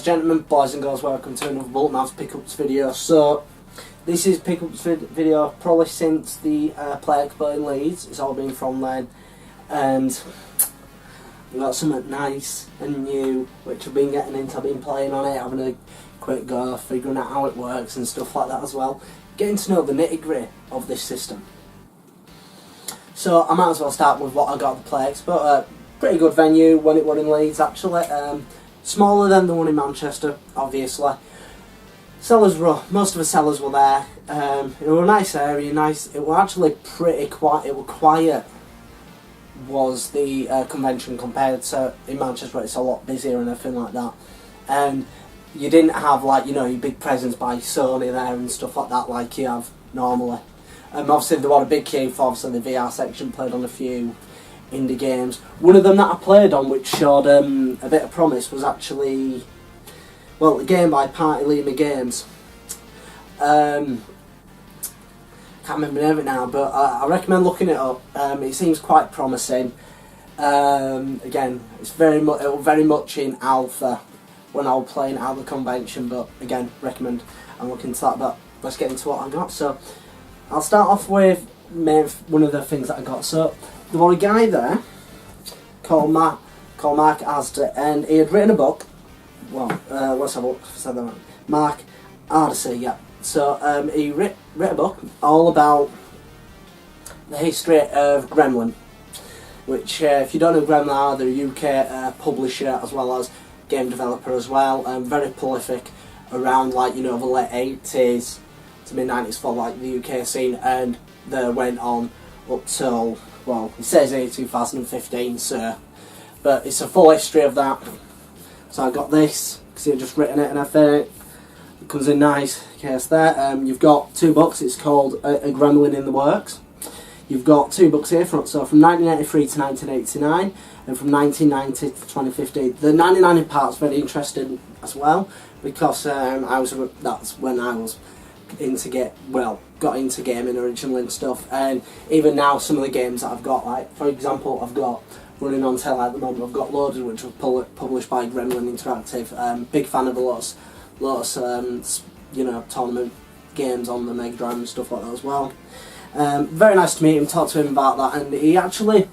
gentlemen, boys and girls, welcome to another Bulletmarvs pickups video. So, this is pickups video probably since the Play Expo in Leeds. It's all been from then, and we've got something nice and new which I've been getting into. I've been playing on it, having a quick go, figuring out how it works and stuff like that as well. Getting to know the nitty-gritty of this system. So I might as well start with what I got at the Play Expo. Pretty good venue when it was in Leeds actually. Smaller than the one in Manchester, obviously. Sellers were, most of the sellers were there. It was a nice area, nice. It was actually pretty quiet. It was quiet. Was the convention compared to in Manchester? It's a lot busier and everything like that. And you didn't have, like, you know, your big presence by Sony there and stuff like that like you have normally. Obviously there was a big queue for obviously the VR section. Played on a few indie games. One of them that I played on which showed a bit of promise was actually, well, the game by Party Lima Games. Can't remember the name of it now, but I recommend looking it up. It seems quite promising. Again, it was very much in alpha when I was playing out of the convention, but again, recommend and look into that. But let's get into what I got. So I'll start off with one of the things that I got. So there was a guy there called Mark Asda, and he had written a book. Well, let's have a look. Said that Mark Asda, yeah. So he wrote a book all about the history of Gremlin, which, if you don't know Gremlin are, they're a UK publisher as well as game developer as well. Very prolific around, like, you know, the late 80s to mid 90s for like the UK scene, and they went on up till, well, it says here 2015, so, but it's a full history of that. So I got this because he'd just written it and everything. It comes in nice case there. You've got two books. It's called A Gremlin in the Works. You've got two books here from 1983 to 1989, and from 1990 to 2015. The 99 part's very interesting as well, because that's when I was got into gaming originally and stuff. And even now, some of the games that I've got, like for example, I've got running on tail at the moment, I've got Lotus, which was published by Gremlin Interactive. Big fan of the Lotus you know, tournament games on the Mega Drive and stuff like that as well. Very nice to meet him, talk to him about that, and he actually,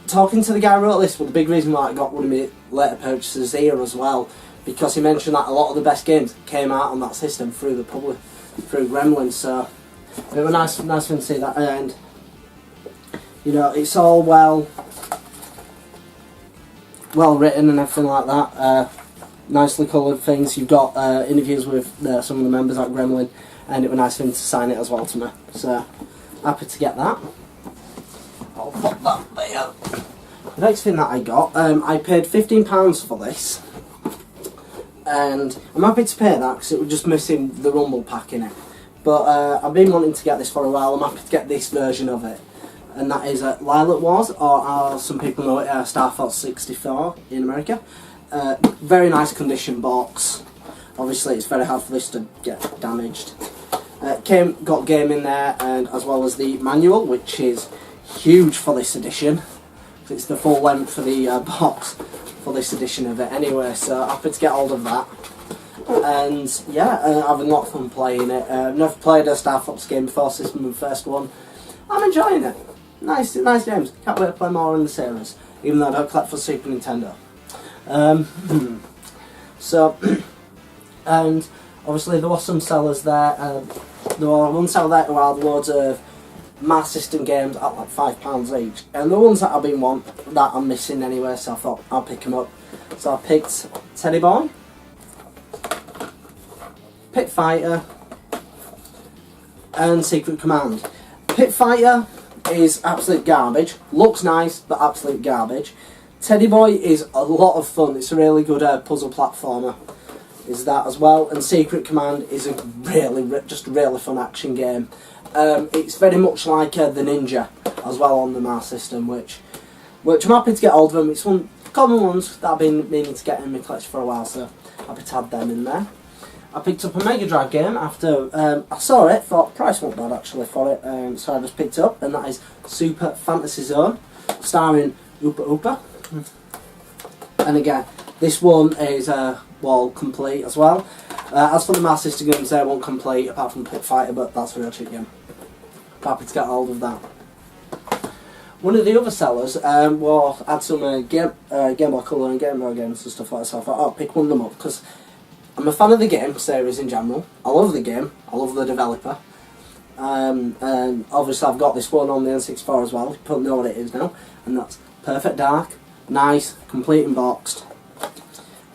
talking to the guy who wrote this, was the big reason why I got one of my later purchases here as well, because he mentioned that a lot of the best games came out on that system through Gremlin. So it was nice thing to see that, and you know, it's all well written and everything like that. Nicely coloured things. You've got interviews with some of the members at Gremlin, and it was nice of him to sign it as well to me. So happy to get that. I'll pop that there. The next thing that I got, I paid £15 for this, and I'm happy to pay that because it was just missing the Rumble pack in it. But I've been wanting to get this for a while. I'm happy to get this version of it, and that is Lilac Wars, or some people know it, Star Fox 64 in America. Very nice condition box. Obviously it's very hard for this to get damaged. Got game in there, and as well as the manual, which is huge for this edition. It's the full length for the box for this edition of it anyway, so happy to get hold of that. And yeah, I've had a lot of fun playing it. Never played a Star Fox game before, this is my first one. I'm enjoying it. Nice games. Can't wait to play more in the series, even though I don't collect for Super Nintendo. So, and obviously there were some sellers there. There was one seller there who had loads of Mass System games at like £5 each, and the ones that I've been that I'm missing anyway, so I thought I'll pick them up. So I picked Teddy Boy, Pit Fighter, and Secret Command. Pit Fighter is absolute garbage. Looks nice, but absolute garbage. Teddy Boy is a lot of fun. It's a really good puzzle platformer. Is that as well? And Secret Command is a really fun action game. It's very much like the Ninja as well on the Mars system, which I'm happy to get hold of them. It's one common ones that I've been meaning to get in my collection for a while, so happy to have them in there. I picked up a Mega Drive game after I saw it, thought the price wasn't bad actually for it, so I just picked it up, and that is Super Fantasy Zone, starring Oopa Oopa. And again, this one is wall complete as well. As for the Master System games, they won't complete apart from Pit Fighter, but that's a real cheap game. Happy to get hold of that. One of the other sellers had some Game Boy Color and Game Boy games and stuff like that, so I thought I'll pick one of them up because I'm a fan of the game series in general. I love the game, I love the developer, and obviously I've got this one on the N64 as well. You probably know what it is now, and that's Perfect Dark. Nice, complete and boxed.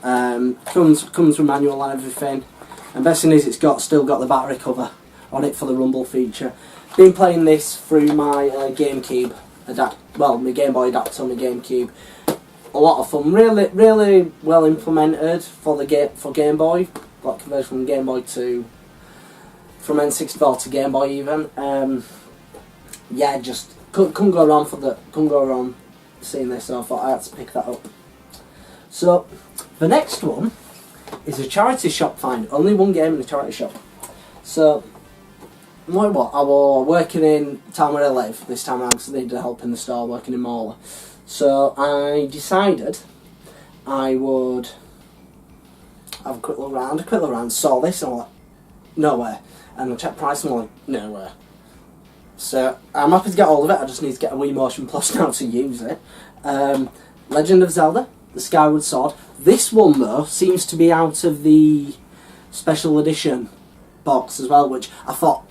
Comes with manual and everything, and best thing is it's still got the battery cover on it for the rumble feature. Been playing this through my GameCube my Game Boy adapter on my GameCube. A lot of fun, really well implemented for Game Boy. Got converted from Game Boy from N64 to Game Boy even. Yeah, just couldn't go wrong seeing this, so I thought I had to pick that up. So the next one is a charity shop find. Only one game in a charity shop. So I was working in the town where I live this time around because I needed help in the store working in Mauler. So I decided I would have a quick look around, saw this and I'm like, nowhere. And I checked price and I'm like, nowhere. So I'm happy to get hold of it, I just need to get a Wii Motion Plus now to use it. Legend of Zelda, the Skyward Sword. This one though seems to be out of the special edition box as well, which I thought,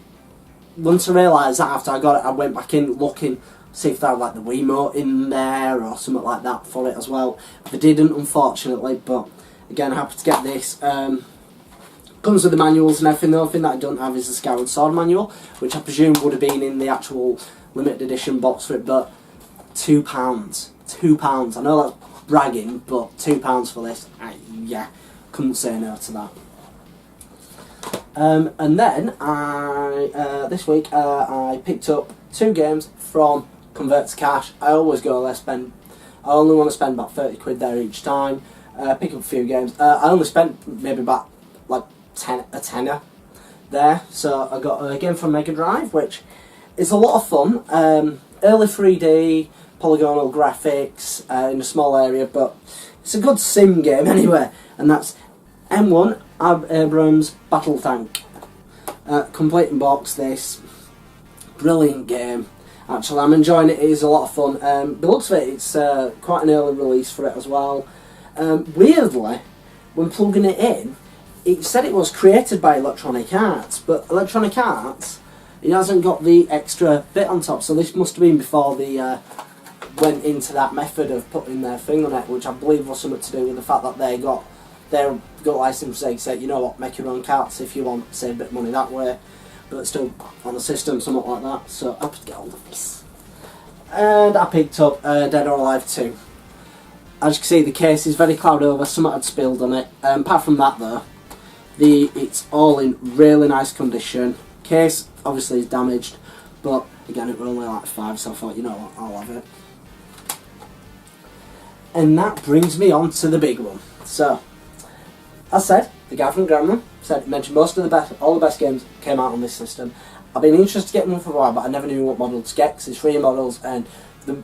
once I realised that after I got it, I went back in looking, see if they had like the Wiimote in there or something like that for it as well. They didn't, unfortunately, but again, happy to get this. Comes with the manuals and everything. The only thing that I don't have is the Skyward Sword manual, which I presume would have been in the actual limited edition box for it, but £2. £2. I know that's bragging, but £2 for this, yeah, couldn't say no to that. And then this week I picked up 2 games from Convert to Cash. I always go there, I only want to spend about 30 quid there each time. Pick up a few games. I only spent maybe about like a tenner there. So I got a game from Mega Drive, which is a lot of fun. Early 3D, polygonal graphics in a small area, but it's a good sim game anyway. And that's M1 Abrams Battle Tank. Complete in box, this brilliant game. Actually, I'm enjoying it. It is a lot of fun. The looks of it, it's quite an early release for it as well. Weirdly, when plugging it in, it said it was created by Electronic Arts, but Electronic Arts, it hasn't got the extra bit on top, so this must have been before they went into that method of putting their thing on it, which I believe was something to do with the fact that they got license, they said, you know what, make your own carts if you want to save a bit of money that way, but still on the system, something like that. So I have to get hold of this. And I picked up Dead or Alive 2. As you can see, the case is very cloud over, something had spilled on it. Apart from that though, it's all in really nice condition. Case obviously is damaged, but again, it was only like £5, so I thought, you know what, I'll have it. And that brings me on to the big one. So, as said, the guy from Grandma mentioned all the best games came out on this system. I've been interested to get one for a while, but I never knew what model to get because it's 3 models, and the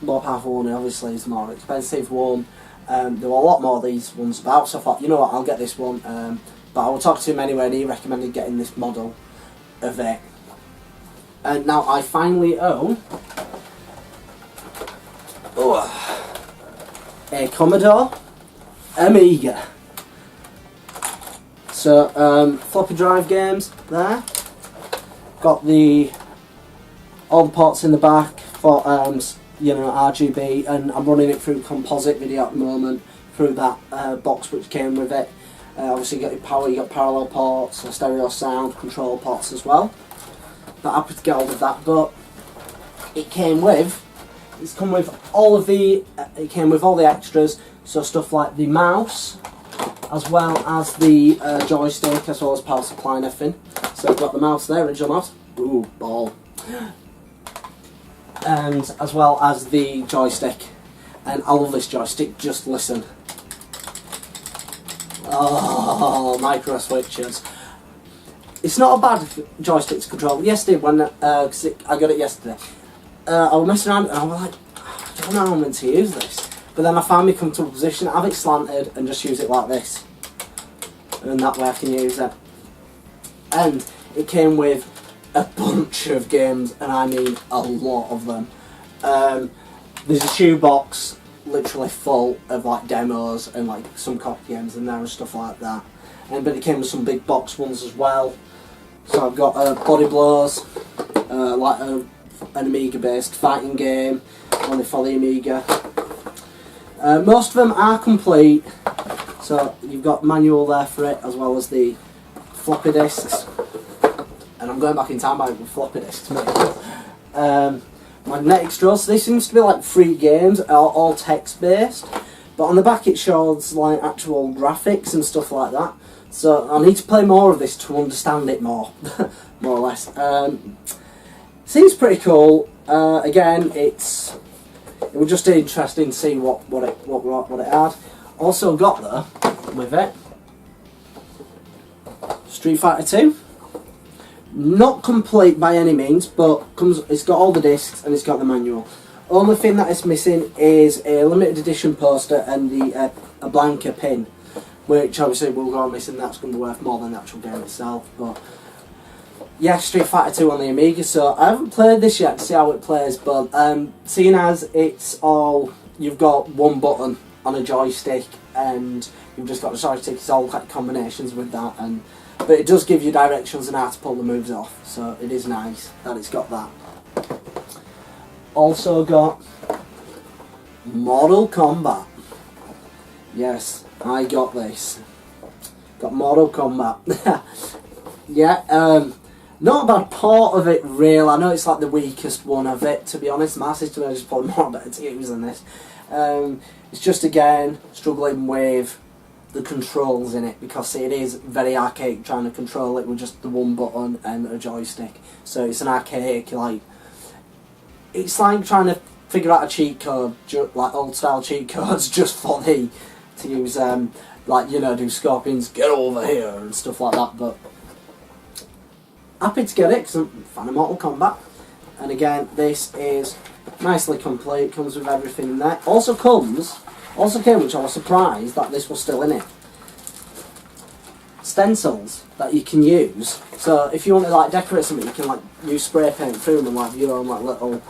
more powerful one obviously is the more expensive one. There were a lot more of these ones about, so I thought, you know what, I'll get this one. But I will talk to him anyway, and he recommended getting this model of it. And now I finally own a Commodore Amiga. So floppy drive games there. Got all the ports in the back for RGB, and I'm running it through composite video at the moment through that box which came with it. Obviously you got your power, you got parallel ports, stereo sound, control ports as well. Not happy to get hold of that, but it came with all the extras, so stuff like the mouse, as well as the joystick, as well as power supply and everything. So I've got the mouse there, original mouse, ooh, ball, and as well as the joystick. And I love this joystick, just listen. Oh, micro switches. It's not a bad joystick to control. Yesterday, when I got it yesterday, I was messing around and I was like, I don't know how I'm meant to use this. But But then I found me comfortable position, have it slanted and just use it like this. And that way I can use it. And it came with a bunch of games, and I mean a lot of them. There's a shoebox literally full of like demos and like some copy games in there and stuff like that. But it came with some big box ones as well. So I've got Body Blows, like an Amiga based fighting game, only for the Amiga. Most of them are complete, so you've got manual there for it as well as the floppy disks. And I'm going back in time by with floppy disks. Magnetic straws. So this seems to be like 3 games, all text based, but on the back it shows like actual graphics and stuff like that. So I need to play more of this to understand it more, more or less. Seems pretty cool. Again, it was just interesting to see what it had. Also got there with it Street Fighter 2. Not complete by any means, but it's got all the discs and it's got the manual. Only thing that is missing is a limited edition poster and a blanker pin, which obviously will go on missing. That's going to be worth more than the actual game itself. But yeah, Street Fighter 2 on the Amiga. So I haven't played this yet to see how it plays, but seeing as it's all, you've got one button on a joystick and you've just got a joystick, it's all like combinations with that, but it does give you directions and how to pull the moves off, so it is nice that it's got that. Also got Mortal Kombat. Yes, I got this. Got Mortal Kombat. Yeah, not a bad part of it, really. I know it's like the weakest one of it, to be honest. My system is probably more better to use than this. It's just, again, struggling with the controls in it, because see, it is very archaic trying to control it with just the one button and a joystick. So it's an archaic, like, it's like trying to figure out a cheat code, like old style cheat codes, just for to use, like, you know, do Scorpions get over here and stuff like that. But happy to get it because I'm a fan of Mortal Kombat. And again, this is nicely complete, comes with everything in there. Also came, which I was surprised that this was still in it, stencils that you can use. So if you want to like decorate something, you can like use spray paint through them and like your own like little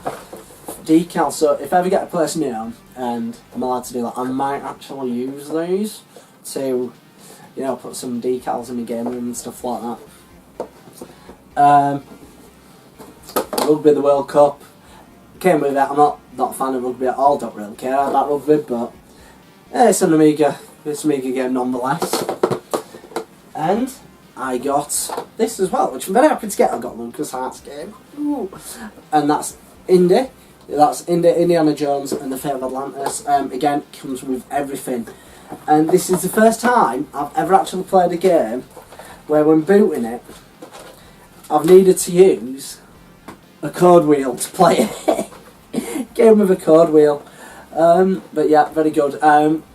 decals. So if I ever get a place new and I'm allowed to do that, I might actually use these to, you know, put some decals in the game room and stuff like that. Rugby, the World Cup came with it. I'm not a fan of rugby at all. Don't really care about rugby, but it's an Amiga game nonetheless. And I got this as well, which I'm very happy to get. I got Lucas Hart's game. Ooh. And that's Indy. That's Indiana Jones and the Fate of Atlantis. Again, comes with everything. And this is the first time I've ever actually played a game where when booting it, I've needed to use a code wheel to play it. Game with a code wheel. But yeah, very good.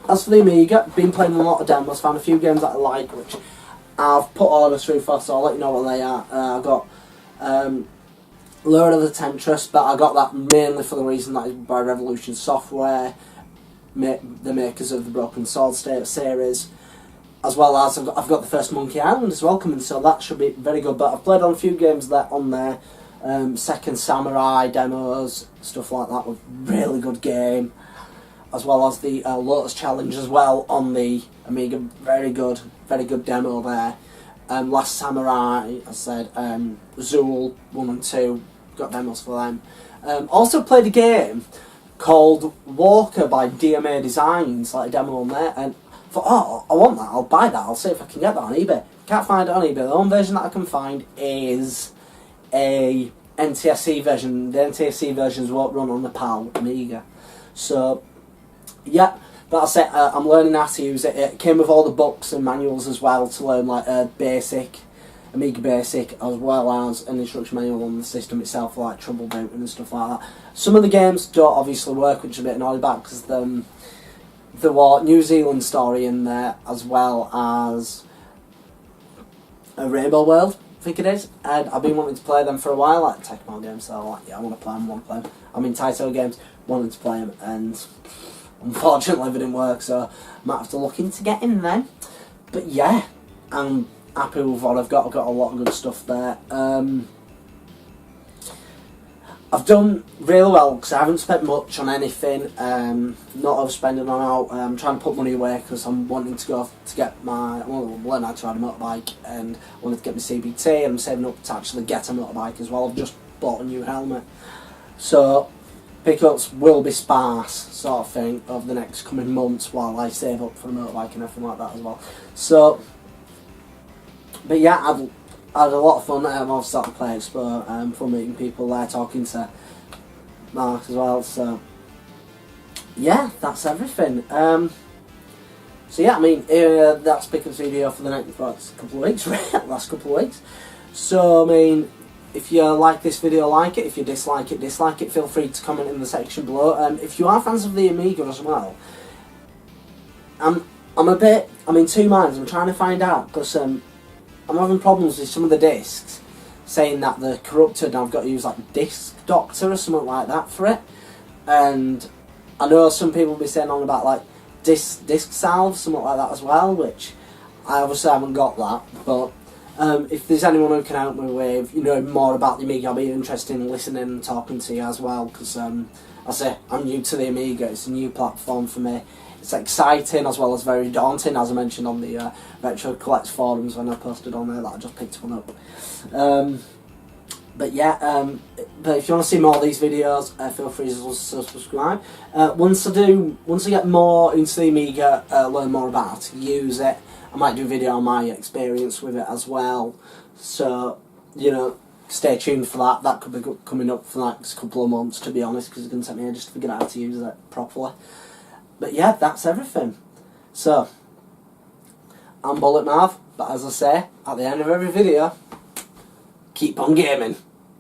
As for the Amiga, been playing a lot of demos, found a few games that I like, which I've put orders through for, so I'll let you know what they are. I got Lure of the Temptress, but I got that mainly for the reason that it's by Revolution Software, the makers of the Broken Sword series, as well as I've got the first Monkey Island as well coming, so that should be very good. But I've played on a few games that on there, Second Samurai demos, stuff like that, with really good game, as well as the Lotus Challenge as well on the Amiga, very good demo there. Last Samurai, I said, Zool 1 and 2, got demos for them. Also played a game called Walker by DMA Designs, like a demo on there, and thought, oh, I want that, I'll buy that, I'll see if I can get that on eBay. Can't find it on eBay. The only version that I can find is a NTSC version. The NTSC versions won't run on the PAL Amiga. So, yeah, that's it. I'm learning how to use it. It came with all the books and manuals as well to learn like basic, Amiga Basic, as well as an instruction manual on the system itself, like trouble booting and stuff like that. Some of the games don't obviously work, which is a bit annoying about, because there was New Zealand story in there, as well as a Rainbow World, I think it is, and I've been wanting to play them for a while, like Tecmo games, so like, yeah, I want to play them, I'm in Taito games, wanting to play them, and unfortunately, if it didn't work, so I might have to look into getting them. But yeah, I'm happy with what I've got. I've got a lot of good stuff there. I've done really well because I haven't spent much on anything. Not overspending on out. I'm trying to put money away because I'm wanting to go to get my. Well, learn how to ride a motorbike, and I wanted to get my CBT. And I'm saving up to actually get a motorbike as well. I've just bought a new helmet, so pickups will be sparse, sort of thing, over the next coming months while I save up for a motorbike and everything like that as well. So, but yeah, I had a lot of fun. Obviously at the Play Expo, fun meeting people there, talking to Mark as well. So yeah, that's everything. So yeah, I mean, that's Pickup's video for the next couple of weeks, last couple of weeks. So I mean, if you like this video, like it. If you dislike it, dislike it. Feel free to comment in the section below. If you are fans of the Amiga as well, I'm in two minds. I'm trying to find out because I'm having problems with some of the discs, saying that they're corrupted and I've got to use like Disc Doctor or something like that for it. And I know some people will be saying on about like disc salve, something like that as well, which I obviously haven't got that. But if there's anyone who can help me with, more about the Amiga, I'll be interested in listening and talking to you as well, because I say I'm new to the Amiga. It's a new platform for me. It's exciting as well as very daunting, as I mentioned on the Retro Collect forums when I posted on there that I just picked one up. But yeah, but if you want to see more of these videos, feel free to subscribe. Once I get more into the Amiga, learn more about how to use it, I might do a video on my experience with it as well. So, stay tuned for that. That could be coming up for the next couple of months, to be honest, because it's going to take me ages to figure out how to use it properly. But yeah, that's everything. So, I'm Bulletmarv, but as I say, at the end of every video, keep on gaming.